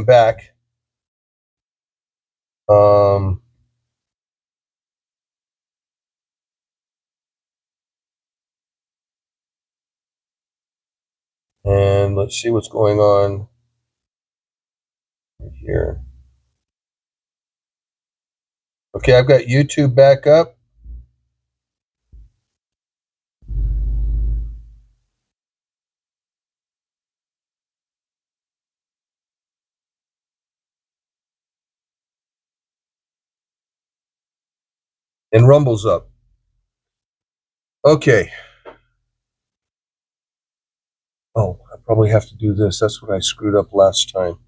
back. And let's see what's going on here. Okay, I've got YouTube back up. And Rumble's up. Okay. Oh, I probably have to do this. That's what I screwed up last time.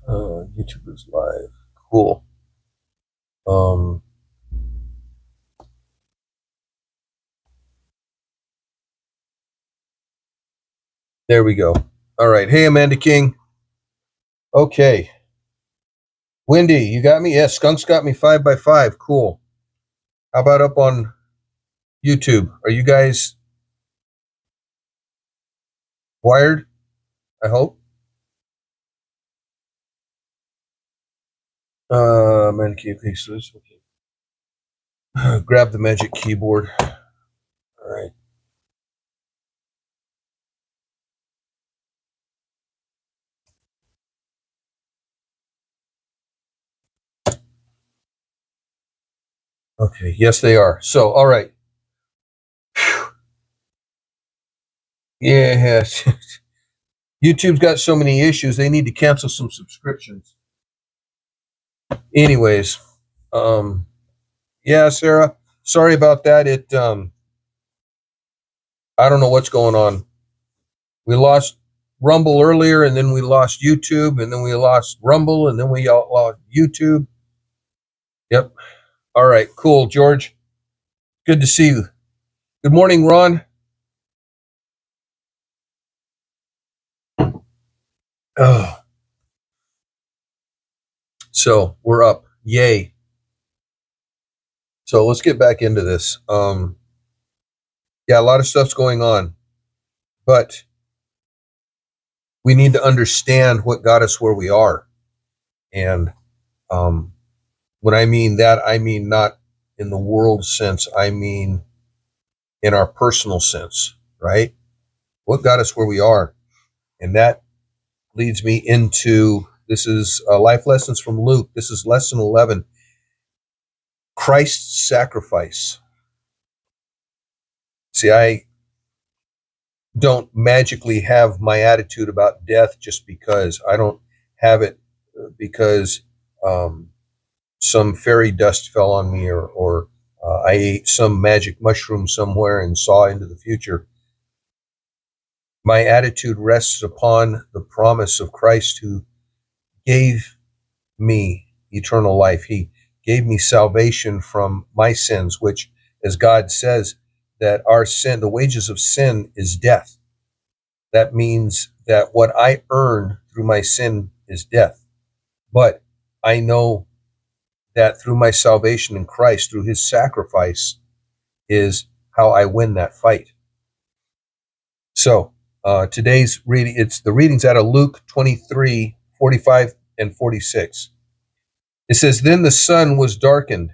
YouTube is live. Cool. There we go. All right. Hey, Amanda King. Okay. Wendy, you got me? Yes, Skunk's got me 5x5. Cool. How about up on YouTube? Are you guys wired? I hope. Amanda King. Okay, so it's okay. Grab the magic keyboard. All right. Okay. Yes, they are. So, all right. Yeah. YouTube's got so many issues. They need to cancel some subscriptions. Anyways, yeah, Sarah. Sorry about that. I don't know what's going on. We lost Rumble earlier, and then we lost YouTube, and then we lost Rumble, and then we lost YouTube. Yep. All right. Cool, George. Good to see you. Good morning, Ron. Oh. So we're up. Yay. So let's get back into this. Yeah, a lot of stuff's going on, but we need to understand what got us where we are. And when I mean that, I mean not in the world sense, I mean in our personal sense, right? What got us where we are? And that leads me into, this is Life Lessons from Luke. This is lesson 11, Christ's sacrifice. See, I don't magically have my attitude about death just because. I don't have it because some fairy dust fell on me, or I ate some magic mushroom somewhere and saw into the future. My attitude rests upon the promise of Christ, who gave me eternal life. He gave me salvation from my sins, which, as God says, that our sin, the wages of sin, is death. That means that what I earn through my sin is death. But I know that through my salvation in Christ, through his sacrifice, is how I win that fight. So today's reading, it's the readings out of Luke 23, 45 and 46. It says, "Then the sun was darkened,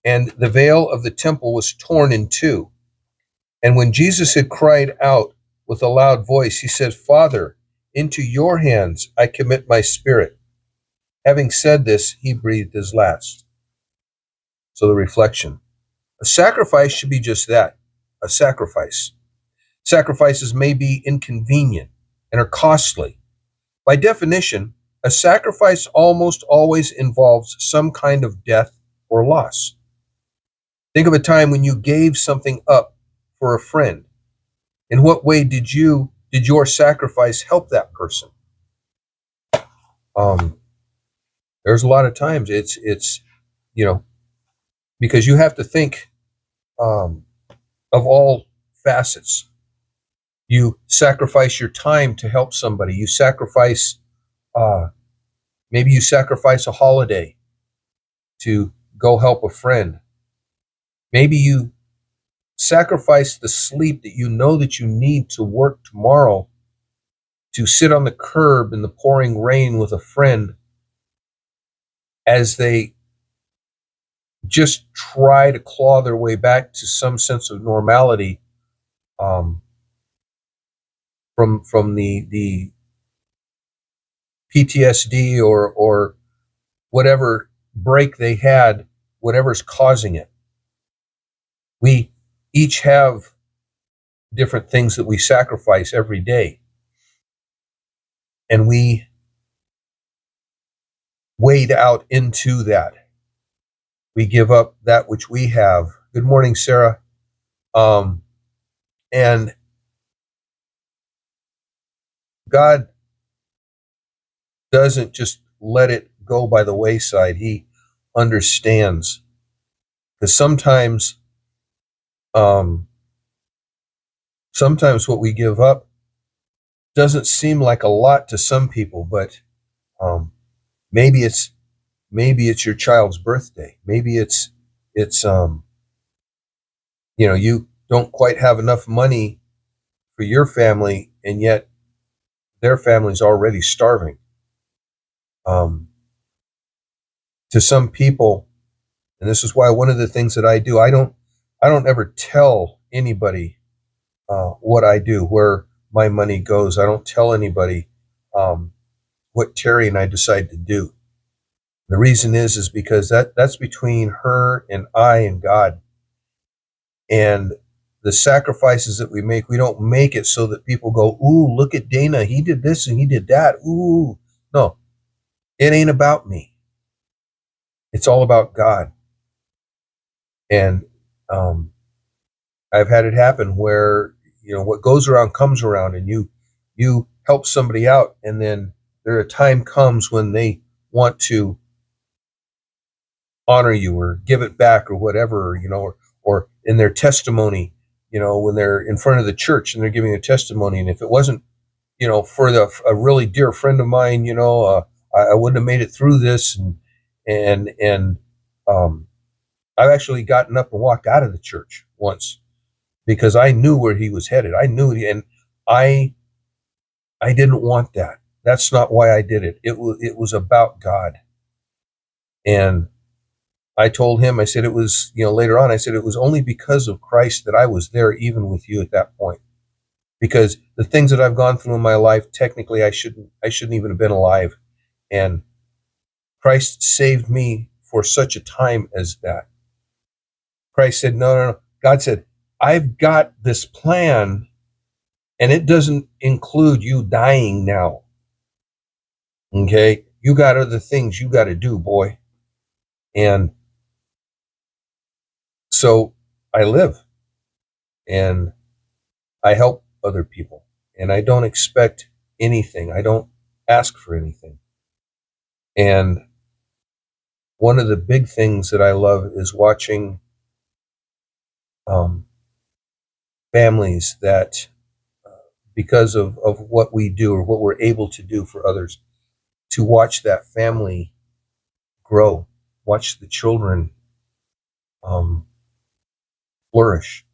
and the veil of the temple was torn in two. And when Jesus had cried out with a loud voice, he said, 'Father, into your hands I commit my spirit.' Having said this, he breathed his last." So the reflection. A sacrifice should be just that, a sacrifice. Sacrifices may be inconvenient and are costly. By definition, a sacrifice almost always involves some kind of death or loss. Think of a time when you gave something up for a friend. In what way did your sacrifice help that person? There's a lot of times it's because you have to think of all facets. You sacrifice your time to help somebody. You sacrifice, maybe you sacrifice a holiday to go help a friend. Maybe you sacrifice the sleep that you know that you need to work tomorrow to sit on the curb in the pouring rain with a friend as they just try to claw their way back to some sense of normality, um, from the PTSD or whatever break they had, whatever's causing it. We each have different things that we sacrifice every day, and we wade out into that. We give up that which we have. Good morning, Sarah. Um, and God doesn't just let it go by the wayside. He understands, because um, sometimes what we give up doesn't seem like a lot to some people, but um, maybe it's your child's birthday. Maybe it's you don't quite have enough money for your family, and yet their family's already starving. Um, to some people, and this is why one of the things that I do, I don't ever tell anybody what I do, where my money goes. I don't tell anybody um, what Terry and I decide to do. The reason is because that's between her and I and God. And the sacrifices that we don't make it so that people go, ooh, look at Dana. He did this and he did that. Ooh, no, it ain't about me. It's all about God. And um, I've had it happen where, what goes around comes around, and you help somebody out, and then a time comes when they want to honor you or give it back or whatever, or in their testimony, when they're in front of the church and they're giving a testimony. And if it wasn't, for a really dear friend of mine, I wouldn't have made it through this. And I've actually gotten up and walked out of the church once because I knew where he was headed. I knew, and I didn't want that. That's not why I did it. It was about God. And I told him, I said, it was, later on, I said, it was only because of Christ that I was there, even with you at that point. Because the things that I've gone through in my life, technically, I shouldn't even have been alive. And Christ saved me for such a time as that. Christ said, no. God said, I've got this plan, and it doesn't include you dying now. Okay? You got other things you got to do, boy. And so I live, and I help other people, and I don't expect anything. I don't ask for anything. And one of the big things that I love is watching families that, because of what we do or what we're able to do for others, to watch that family grow, watch the children flourish.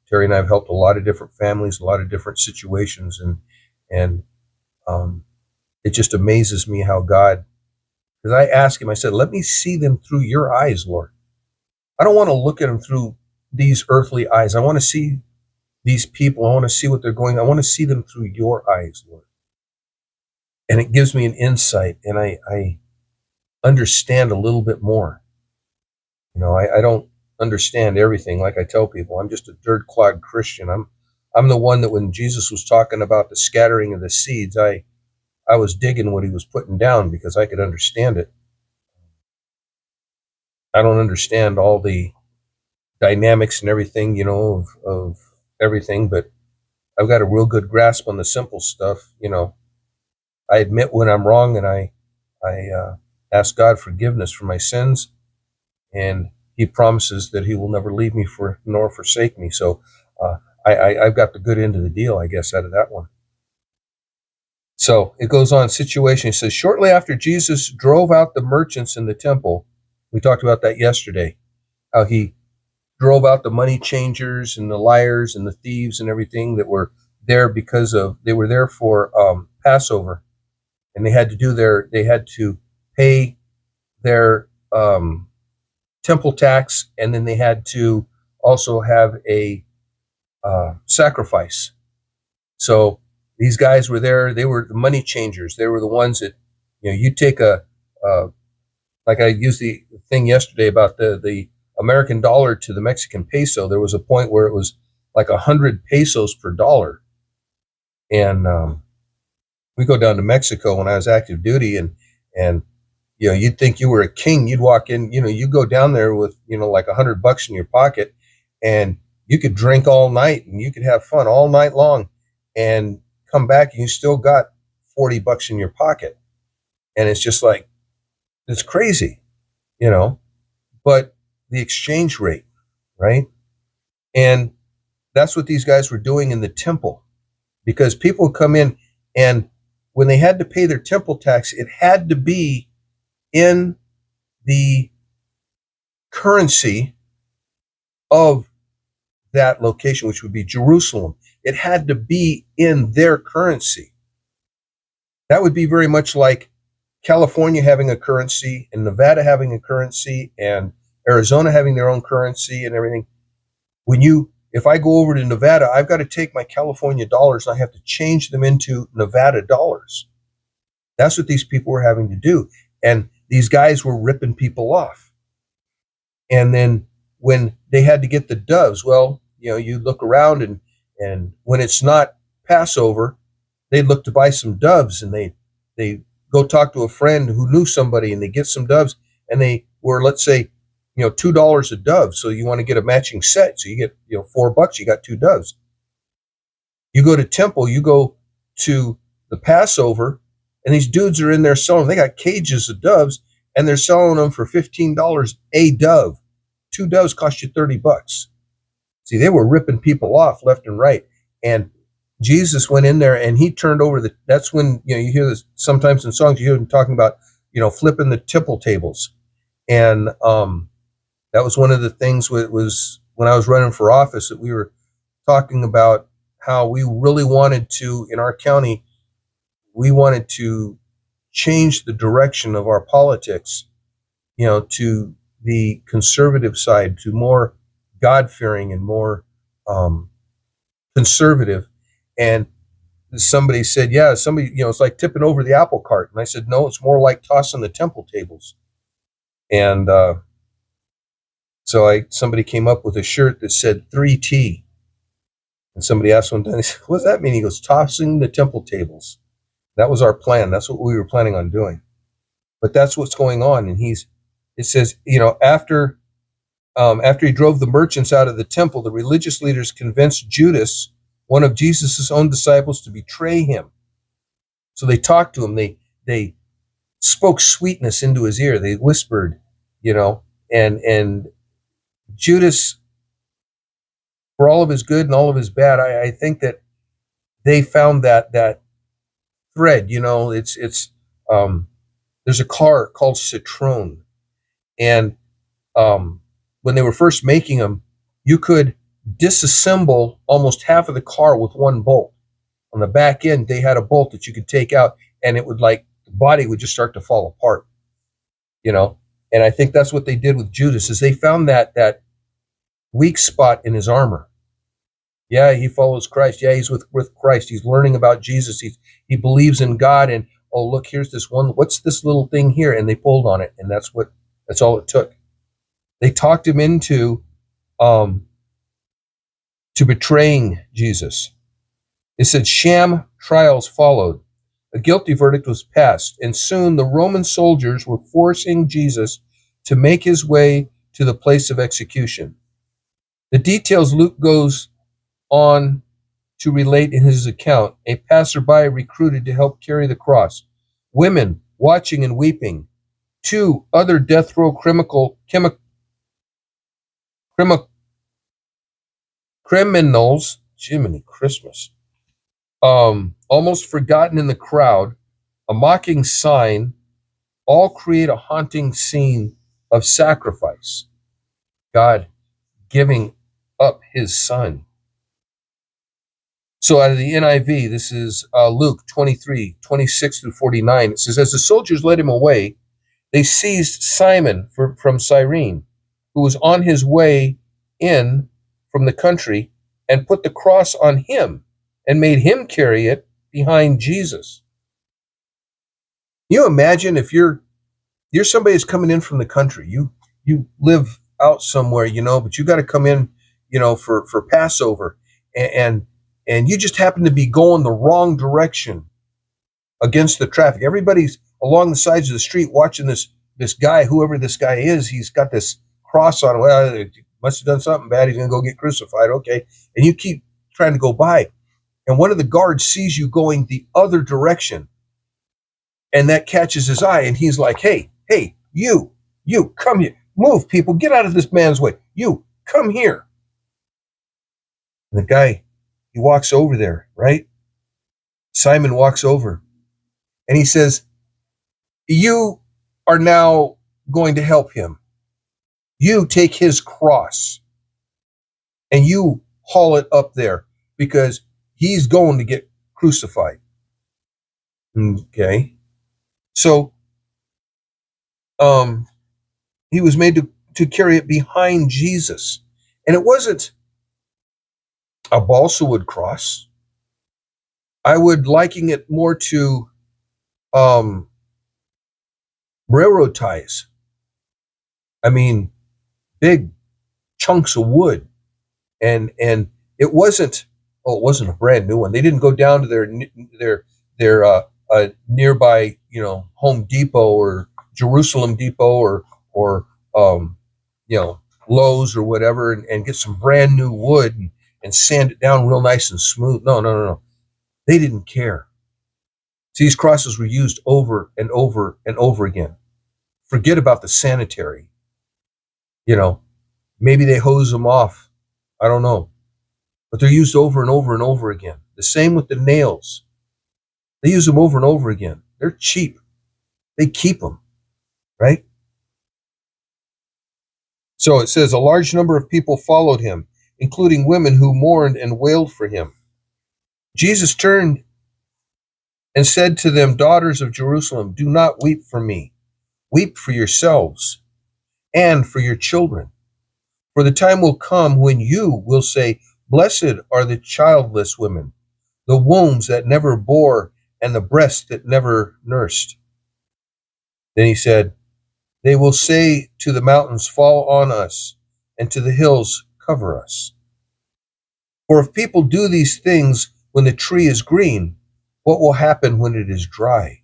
Terry and I have helped a lot of different families, a lot of different situations, and it just amazes me how God, because I asked him, I said, let me see them through your eyes, Lord. I don't want to look at them through these earthly eyes. I want to see these people. I want to see what they're going. I want to see them through your eyes, Lord. And it gives me an insight, and I understand a little bit more. I don't understand everything. Like I tell people, I'm just a dirt-clogged Christian. I'm the one that when Jesus was talking about the scattering of the seeds, I was digging what he was putting down because I could understand it. I don't understand all the dynamics and everything, of everything, but I've got a real good grasp on the simple stuff. I admit when I'm wrong, and I ask God forgiveness for my sins, and he promises that he will never leave me nor forsake me. So I've got the good end of the deal, I guess, out of that one. So it goes on, situation. It says, shortly after Jesus drove out the merchants in the temple, we talked about that yesterday, how he drove out the money changers and the liars and the thieves and everything that were there because they were there for Passover, and they had to pay their temple tax, and then they had to also have a sacrifice. So these guys were there. They were the money changers. They were the ones that, you take like I used the thing yesterday about the American dollar to the Mexican peso. There was a point where it was like 100 pesos per dollar. And we go down to Mexico when I was active duty, and you'd think you were a king. You'd walk in, you go down there with like $100 in your pocket, and you could drink all night and you could have fun all night long, and come back and you still got $40 in your pocket, and it's just like, it's crazy, But the exchange rate, right? And that's what these guys were doing in the temple, because people come in, and when they had to pay their temple tax, it had to be in the currency of that location, which would be Jerusalem. It had to be in their currency. That would be very much like California having a currency, and Nevada having a currency, and Arizona having their own currency and everything. If I go over to Nevada, I've got to take my California dollars and I have to change them into Nevada dollars. That's what these people were having to do. And these guys were ripping people off. And then when they had to get the doves, well, you look around, and when it's not Passover, they look to buy some doves, and they go talk to a friend who knew somebody, and they get some doves, and they were, let's say, $2 a dove. So you want to get a matching set. So you get, $4, you got 2 doves. You go to temple, you go to the Passover, and these dudes are in there selling. They got cages of doves, and they're selling them for $15 a dove. 2 doves cost you $30. See, they were ripping people off left and right. And Jesus went in there and he turned over that's when, you hear this sometimes in songs, you hear them talking about, flipping the temple tables. And that was one of the things was when I was running for office, that we were talking about how we really wanted to, in our county, we wanted to change the direction of our politics, to the conservative side, to more God-fearing and more conservative. And somebody said, it's like tipping over the apple cart. And I said, no, it's more like tossing the temple tables. And so somebody came up with a shirt that said 3T. And somebody asked one time, what does that mean? He goes, tossing the temple tables. That was our plan. That's what we were planning on doing. But that's what's going on. And it says, after he drove the merchants out of the temple, the religious leaders convinced Judas, one of Jesus' own disciples, to betray him. So they talked to him. They spoke sweetness into his ear. They whispered, and Judas, for all of his good and all of his bad, I think that they found that thread. There's a car called Citroen, and when they were first making them, you could disassemble almost half of the car with one bolt. On the back end, they had a bolt that you could take out, and it would, like, the body would just start to fall apart. And I think that's what they did with Judas, is they found that weak spot in his armor. Yeah, he follows Christ. Yeah, he's with Christ. He's learning about Jesus. He believes in God. And, oh, look, here's this one. What's this little thing here? And they pulled on it. And that's all it took. They talked him into to betraying Jesus. It said sham trials followed. A guilty verdict was passed, and soon the Roman soldiers were forcing Jesus to make his way to the place of execution. The details Luke goes on to relate in his account. A passerby recruited to help carry the cross. Women watching and weeping. 2 other death row criminals, Jiminy Christmas, almost forgotten in the crowd, a mocking sign, all create a haunting scene of sacrifice. God giving up his son. So out of the NIV, this is Luke 23:26 through 49. It says, as the soldiers led him away, they seized Simon from Cyrene, who was on his way in from the country, and put the cross on him and made him carry it behind Jesus. You imagine if you're somebody that's coming in from the country. You live out somewhere, but you got to come in, for Passover, and and you just happen to be going the wrong direction against the traffic. Everybody's along the sides of the street watching this guy, whoever this guy is. He's got this cross on him. Well, he must have done something bad. He's going to go get crucified. Okay, and you keep trying to go by, and one of the guards sees you going the other direction, and that catches his eye, and he's like, hey, you come here, move, people, get out of this man's way, you come here. And the guy, he walks over there, right? Simon walks over, and he says, you are now going to help him. You take his cross and you haul it up there because he's going to get crucified. Okay. So he was made to carry it behind Jesus. And it wasn't a balsa wood cross. I would liken it more to railroad ties. I mean, big chunks of wood. And it wasn't a brand new one. They didn't go down to their nearby, Home Depot or Jerusalem Depot or Lowe's or whatever and get some brand new wood and sand it down real nice and smooth. No. They didn't care. See, these crosses were used over and over and over again. Forget about the sanitary. Maybe they hose them off. I don't know. But they're used over and over and over again. The same with the nails. They use them over and over again. They're cheap. They keep them, right? So it says, a large number of people followed him, including women who mourned and wailed for him. Jesus turned and said to them, daughters of Jerusalem, do not weep for me. Weep for yourselves and for your children. For the time will come when you will say, blessed are the childless women, the wombs that never bore, and the breasts that never nursed. Then he said, they will say to the mountains, fall on us, and to the hills, cover us. For if people do these things when the tree is green, what will happen when it is dry?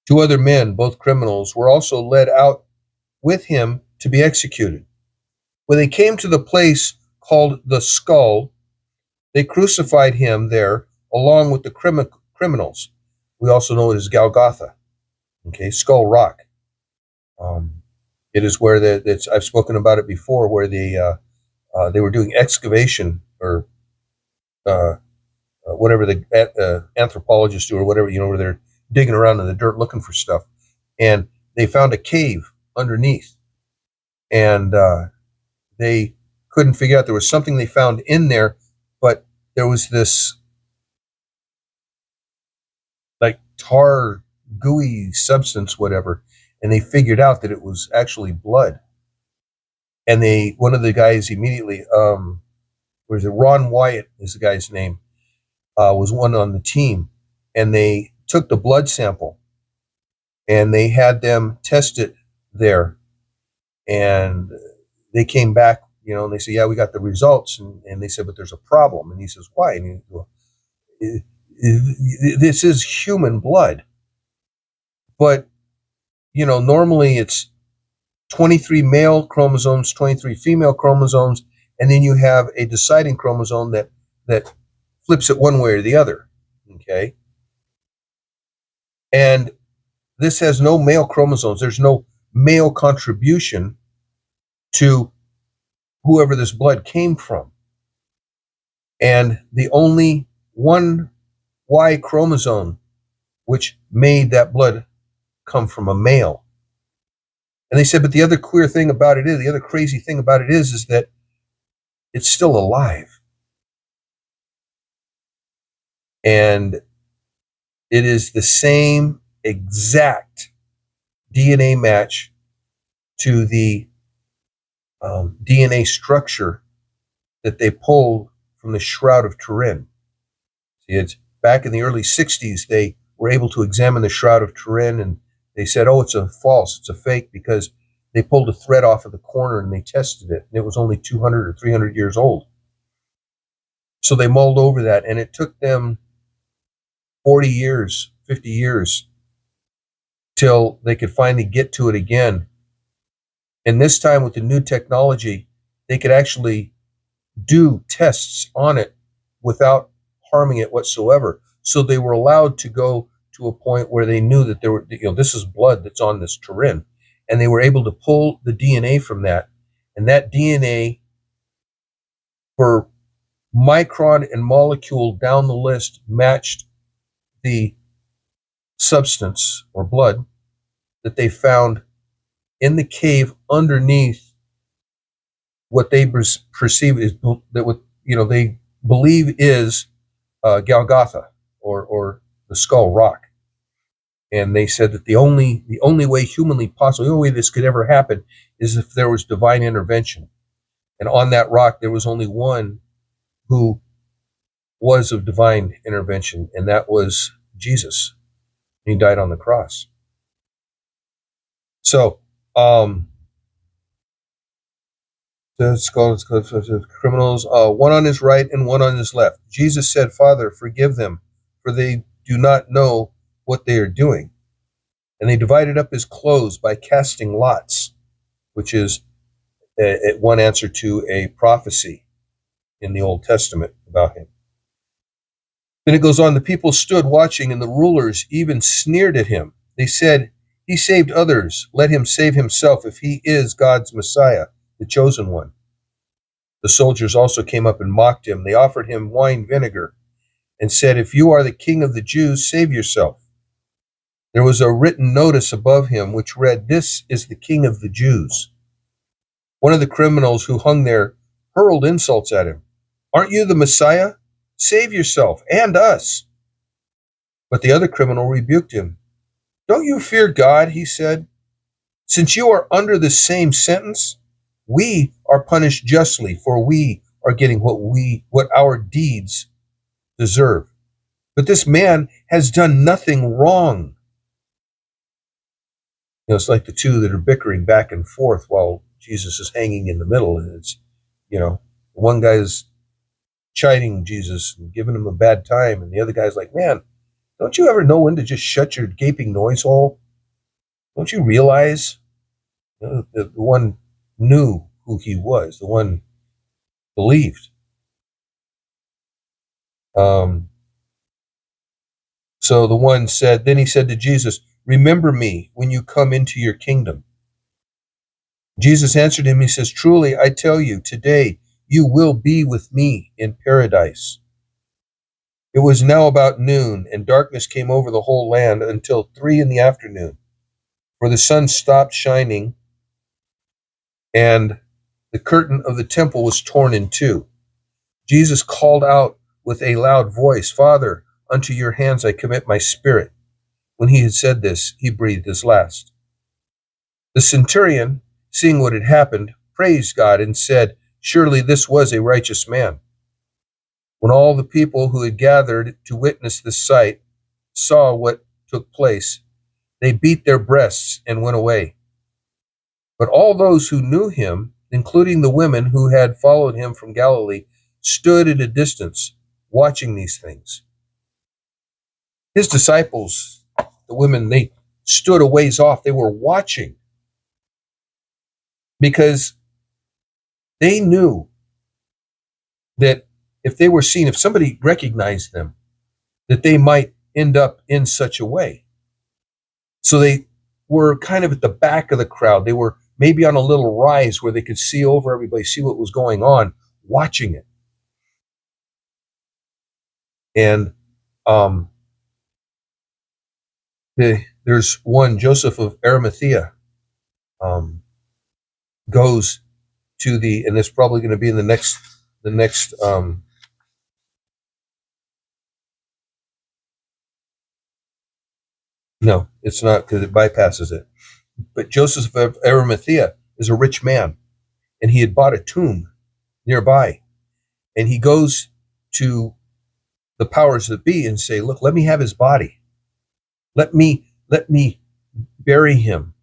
2 other men, both criminals, were also led out with him to be executed. When they came to the place called the Skull, they crucified him there along with the criminals. We also know it as Golgotha, okay, Skull Rock. It is where I've spoken about it before, where they were doing excavation or whatever the anthropologists do or whatever, where they're digging around in the dirt looking for stuff, and they found a cave underneath, and they couldn't figure out, there was something they found in there, but there was this like tar, gooey substance, whatever, and they figured out that it was actually blood. And one of the guys immediately, was it Ron Wyatt is the guy's name, was one on the team, and they took the blood sample and they had them test it there, and they came back, and they said, yeah, we got the results, and they said, but there's a problem. And he says, why? And he goes, well, this is human blood, but normally it's 23 male chromosomes, 23 female chromosomes, and then you have a deciding chromosome that flips it one way or the other. Okay, and this has no male chromosomes. There's no male contribution to whoever this blood came from, and the only one Y chromosome which made that blood come from a male. And they said, but the other crazy thing about it is that it's still alive. And it is the same exact DNA match to the DNA structure that they pulled from the Shroud of Turin. See, it's back in the early 60s, they were able to examine the Shroud of Turin, and they said, oh, it's a false, it's a fake, because they pulled a thread off of the corner and they tested it, and it was only 200 or 300 years old. So they mulled over that, and it took them 40 years, 50 years, till they could finally get to it again. And this time with the new technology, they could actually do tests on it without harming it whatsoever. So they were allowed to go to a point where they knew that there were, this is blood that's on this Turin. And they were able to pull the DNA from that. And that DNA, for micron and molecule down the list, matched the substance or blood that they found in the cave underneath what they perceive is that what they believe is Golgotha or the Skull Rock. And they said that the only way humanly possible, the only way this could ever happen, is if there was divine intervention. And on that rock, there was only one who was of divine intervention, and that was Jesus. He died on the cross. So, the criminals, one on his right and one on his left. Jesus said, Father, forgive them, for they do not know what they are doing. And they divided up his clothes by casting lots, which is one answer to a prophecy in the Old Testament about him. Then it goes on, the people stood watching, and the rulers even sneered at him. They said, he saved others. Let him save himself if he is God's Messiah, the chosen one. The soldiers also came up and mocked him. They offered him wine vinegar and said, if you are the king of the Jews, save yourself. There was a written notice above him which read, this is the king of the Jews. One of the criminals who hung there hurled insults at him. Aren't you the Messiah? Save yourself and us. But the other criminal rebuked him. Don't you fear God, he said. Since you are under the same sentence, we are punished justly, for we are getting what our deeds deserve. But this man has done nothing wrong. It's like the two that are bickering back and forth while Jesus is hanging in the middle. And it's, one guy's chiding Jesus and giving him a bad time. And the other guy's like, man, don't you ever know when to just shut your gaping noise hole? Don't you realize? The one knew who he was. The one believed. So the one said, then he said to Jesus, remember me when you come into your kingdom. Jesus answered him, he says, truly, I tell you, today you will be with me in paradise. It was now about noon, and darkness came over the whole land until 3 p.m, for the sun stopped shining, and the curtain of the temple was torn in two. Jesus called out with a loud voice, Father, unto your hands I commit my spirit. When he had said this, he breathed his last. The centurion, seeing what had happened, praised God and said, surely this was a righteous man. When all the people who had gathered to witness this sight saw what took place, they beat their breasts and went away. But all those who knew him, including the women who had followed him from Galilee, stood at a distance, watching these things. His disciples, the women, they stood a ways off. They were watching because they knew that if they were seen, if somebody recognized them, that they might end up in such a way. So they were kind of at the back of the crowd. They were maybe on a little rise where they could see over everybody, see what was going on, watching it. And there's one, Joseph of Arimathea, goes to and it's probably going to be in the next No, it's not, because it bypasses it. But Joseph of Arimathea is a rich man, and he had bought a tomb nearby. And he goes to the powers that be and say, "Look, let me have his body. Let me bury him,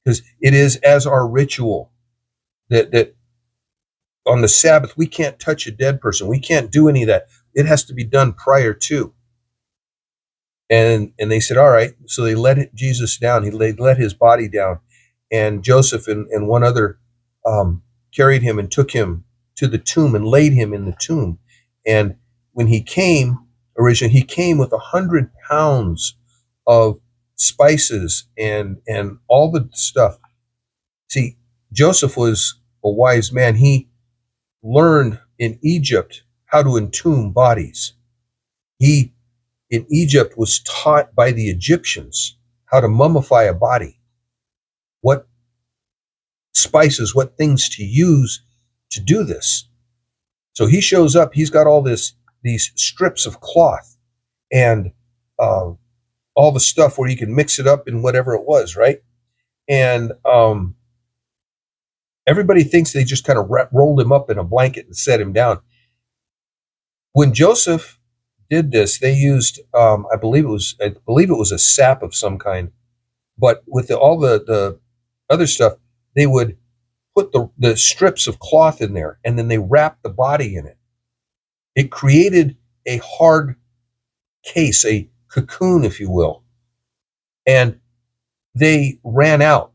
because it is as our ritual that on the Sabbath we can't touch a dead person. We can't do any of that. It has to be done prior to." And they said, "All right." So they let Jesus down. They let his body down, and Joseph and one other carried him and took him to the tomb and laid him in the tomb. And when he came, originally he came with 100 pounds of spices and all the stuff. See, Joseph was a wise man. He learned in Egypt how to entomb bodies. He in Egypt was taught by the Egyptians how to mummify a body, what spices, what things to use to do this. So he shows up. He's got all these strips of cloth and all the stuff where he can mix it up in whatever it was, right? And everybody thinks they just kind of rolled him up in a blanket and set him down. When Joseph did this, they used, I believe it was a sap of some kind, but with all the other stuff, they would put the strips of cloth in there, and then they wrapped the body in it. It created a hard case, a cocoon, if you will. And they ran out.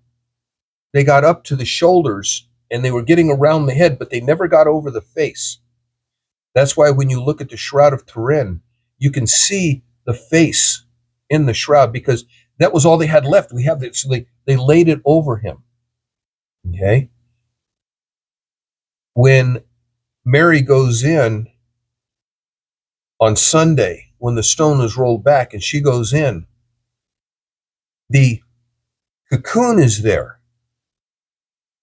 They got up to the shoulders, and they were getting around the head, but they never got over the face. That's why when you look at the Shroud of Turin, you can see the face in the shroud, because that was all they had left. We have it, so they laid it over him. Okay? When Mary goes in on Sunday, when the stone is rolled back and she goes in, the cocoon is there.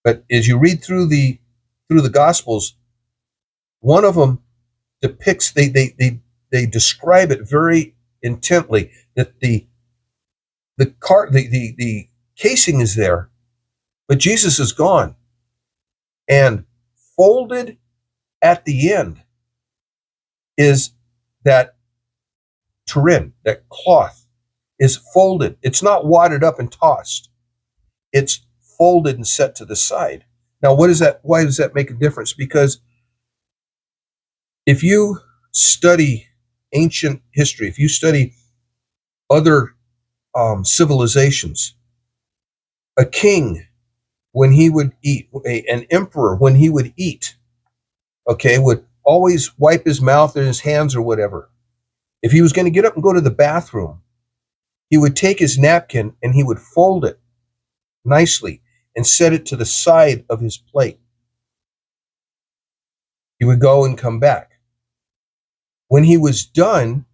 But as you read through the Gospels, one of them depicts, they describe it very intently, that the casing is there, but Jesus is gone. And folded at the end is that Turin, that cloth is folded. It's not wadded up and tossed. It's folded and set to the side. Now, why does that make a difference? Because if you study ancient history, if you study other civilizations, a king, when he would eat, an emperor, when he would eat, okay, would always wipe his mouth and his hands or whatever. If he was going to get up and go to the bathroom, he would take his napkin and he would fold it nicely and set it to the side of his plate. He would go and come back. When he was done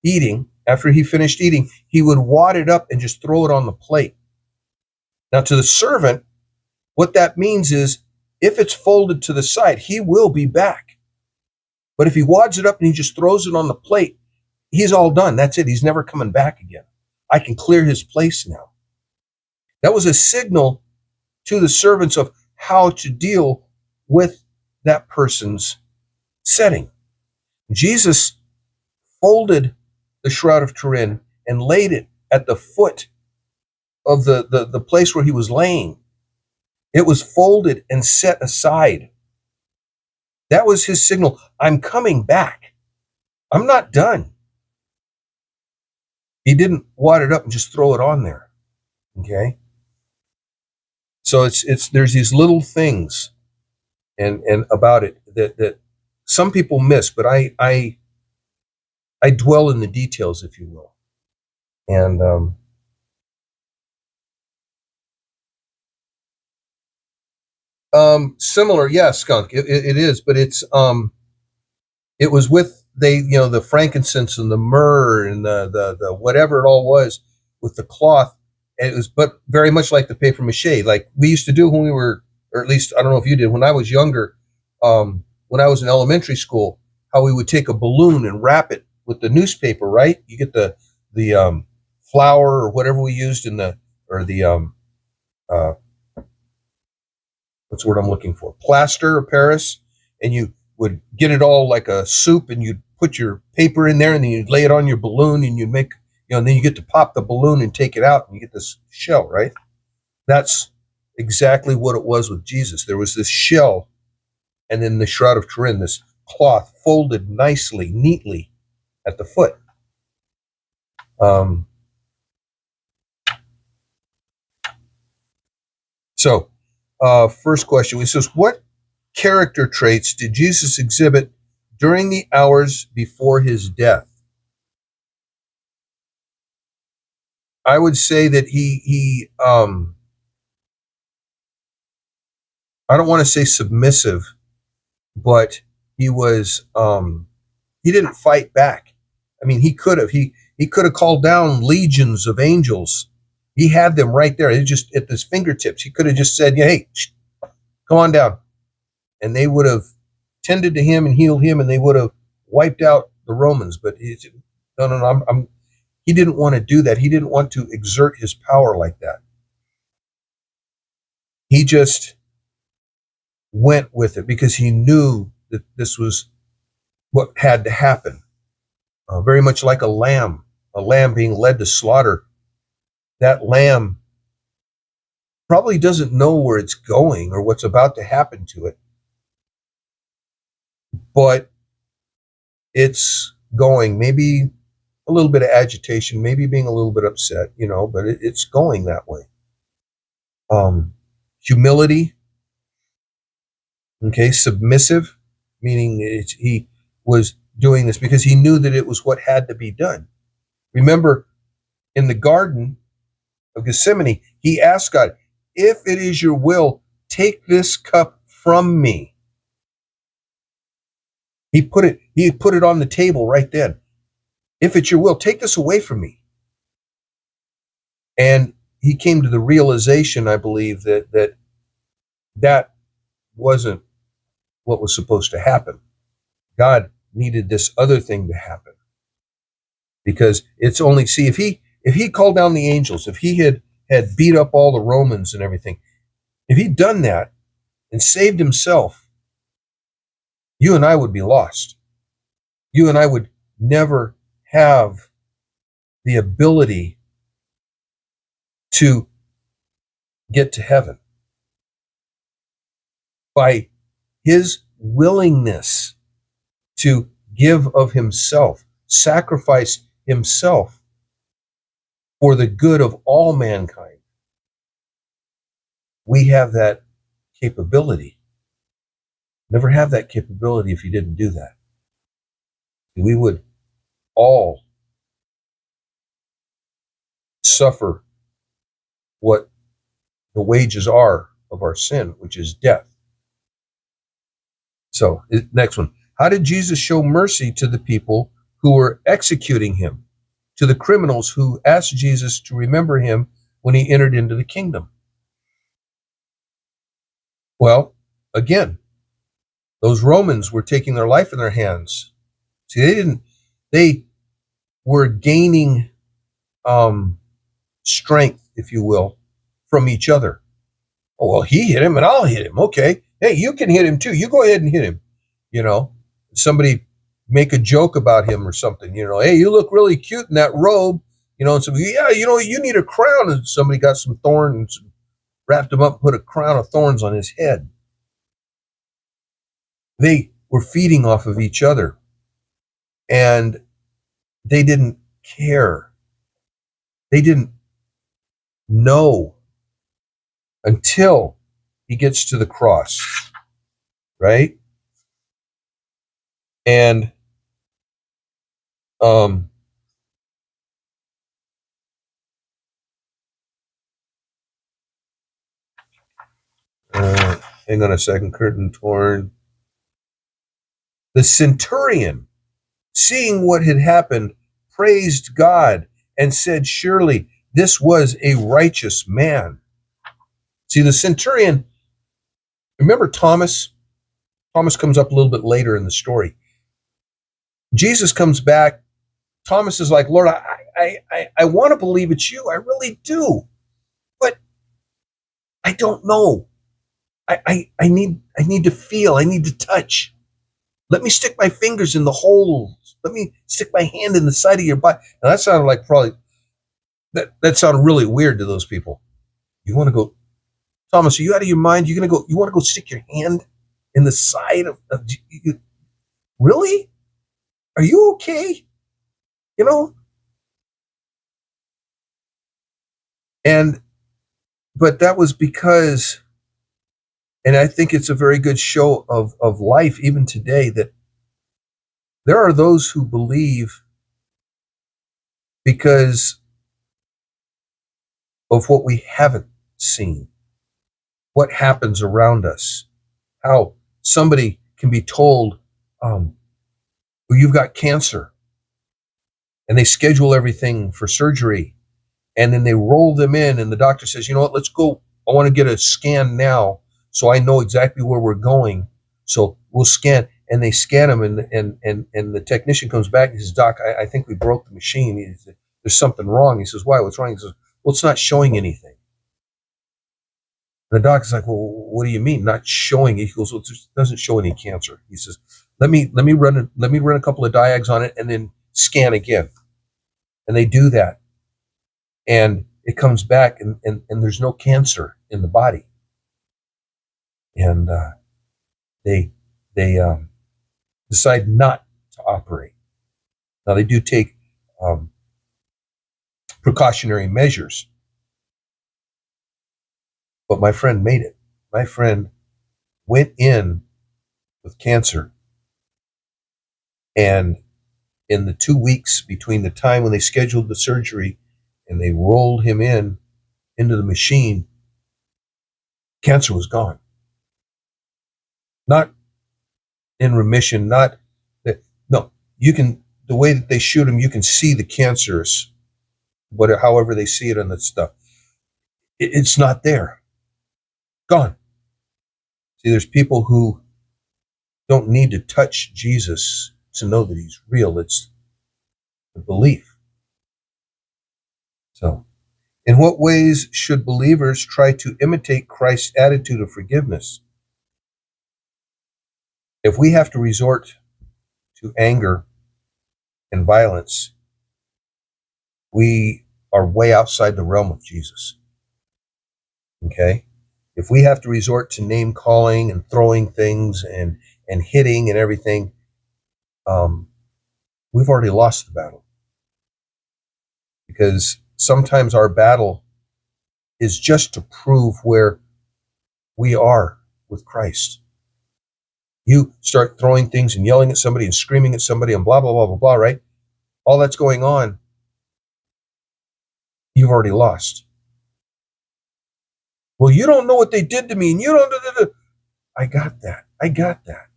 eating, after he finished eating, he would wad it up and just throw it on the plate. Now, to the servant, what that means is, if it's folded to the side, he will be back. But if he wads it up and he just throws it on the plate, he's all done. That's it. He's never coming back again. I can clear his place now. That was a signal to the servants of how to deal with that person's setting. Jesus folded the Shroud of Turin and laid it at the foot of the place where he was laying. It was folded and set aside. That was his signal. I'm coming back. I'm not done. He didn't wad it up and just throw it on there. Okay? So there's these little things and about it that some people miss, but I dwell in the details, if you will. And similar, yeah, skunk. It is, but it was with the frankincense and the myrrh and the whatever it all was with the cloth. And it was, but very much like the paper mache, like we used to do when we were, or at least I don't know if you did, when I was younger, when I was in elementary school, how we would take a balloon and wrap it with the newspaper, right? You get the flour or whatever we used in the, or the, uh, what's the word I'm looking for? Plaster of Paris, and you would get it all like a soup, and you'd put your paper in there, and then you'd lay it on your balloon, and you'd make, and then you get to pop the balloon and take it out, and you get this shell, right? That's exactly what it was with Jesus. There was this shell, and then the Shroud of Turin, this cloth folded nicely, neatly at the foot. First question, it says, what character traits did Jesus exhibit during the hours before his death? I would say that he I don't want to say submissive, but he was, he didn't fight back. I mean, he could have called down legions of angels. He had them right there. It just at his fingertips. He could have just said, "Hey, come on down," and they would have tended to him and healed him, and they would have wiped out the Romans. But no. He didn't want to do that. He didn't want to exert his power like that. He just went with it because he knew that this was what had to happen. Very much like a lamb being led to slaughter. That lamb probably doesn't know where it's going or what's about to happen to it, but it's going. Maybe a little bit of agitation, maybe being a little bit upset, but it's going that way. Humility. Okay, submissive, meaning he was doing this because he knew that it was what had to be done. Remember, in the Garden of Gethsemane, he asked God, if it is your will, take this cup from me. He put it on the table right then. If it's your will, take this away from me. And he came to the realization, I believe, that wasn't what was supposed to happen. God needed this other thing to happen. Because it's only, see, if he called down the angels, if he had beat up all the Romans and everything, if he'd done that and saved himself, you and I would be lost. You and I would never have the ability to get to heaven. By his willingness to give of himself, sacrifice himself for the good of all mankind, we have that capability. Never have that capability if he didn't do that. We would all suffer what the wages are of our sin, which is death. So, next one. How did Jesus show mercy to the people who were executing him, to the criminals who asked Jesus to remember him when he entered into the kingdom? Well, again, those Romans were taking their life in their hands. See, they were gaining strength, if you will, from each other. Oh, well, he hit him and I'll hit him. Okay. Hey, you can hit him too. You go ahead and hit him. Somebody make a joke about him or something, hey, you look really cute in that robe, and so, yeah, you need a crown. And somebody got some thorns, wrapped him up, put a crown of thorns on his head. They were feeding off of each other, and they didn't care. They didn't know until he gets to the cross, right? And hang on a second, curtain torn. The centurion, seeing what had happened, praised God and said, surely this was a righteous man. See, the centurion, remember Thomas? Thomas comes up a little bit later in the story. Jesus comes back. Thomas is like, Lord, I want to believe it's you. I really do. But I don't know. I need to feel. I need to touch. Let me stick my fingers in the holes. Let me stick my hand in the side of your body. Now that sounded like probably that sounded really weird to those people. You want to go, Thomas? Are you out of your mind? You gonna go? You want to go stick your hand in the side of really? Are you okay? You know? And but that was because, and I think it's a very good show of life even today, that there are those who believe because of what we haven't seen, what happens around us, how somebody can be told, well, you've got cancer, and they schedule everything for surgery, and then they roll them in, and the doctor says, you know what, let's go. I want to get a scan now so I know exactly where we're going. So we'll scan, and they scan them, and the technician comes back and says, Doc, I think we broke the machine. He says, there's something wrong. He says, why? What's wrong? He says, well, it's not showing anything. And the doc's like, well, what do you mean not showing it? He goes, well, it doesn't show any cancer. He says, let me run a couple of diags on it and then scan again. And they do that, and it comes back, and there's no cancer in the body. And they decide not to operate. Now they do take precautionary measures, but my friend made it. My friend went in with cancer, and in the 2 weeks between the time when they scheduled the surgery and they rolled him into the machine, cancer was gone. Not in remission, not that, no, you can, the way that they shoot him, you can see the cancerous, whatever, however they see it on the stuff. It's not there. Gone. See, there's people who don't need to touch Jesus to know that he's real. It's the belief. So, in what ways should believers try to imitate Christ's attitude of forgiveness? If we have to resort to anger and violence, we are way outside the realm of Jesus. Okay? If we have to resort to name calling and throwing things and hitting and everything, we've already lost the battle. Because sometimes our battle is just to prove where we are with Christ. You start throwing things and yelling at somebody and screaming at somebody and blah, blah, blah, blah, blah, right? All that's going on, you've already lost. Well, you don't know what they did to me, and you don't. I got that. I got that.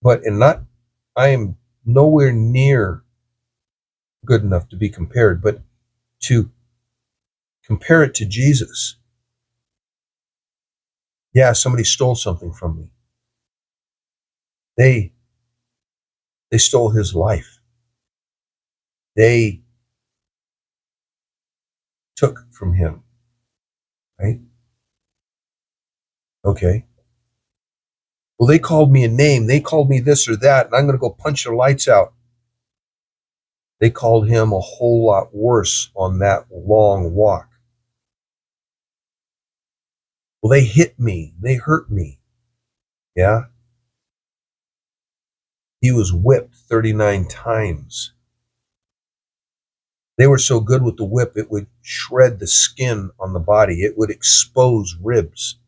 But I am nowhere near good enough to be compared, but to compare it to Jesus. Yeah, somebody stole something from me. They stole his life. They took from him, right? Okay. Well, they called me a name. They called me this or that, and I'm going to go punch their lights out. They called him a whole lot worse on that long walk. Well, they hit me. They hurt me. Yeah. He was whipped 39 times. They were so good with the whip, it would shred the skin on the body. It would expose ribs.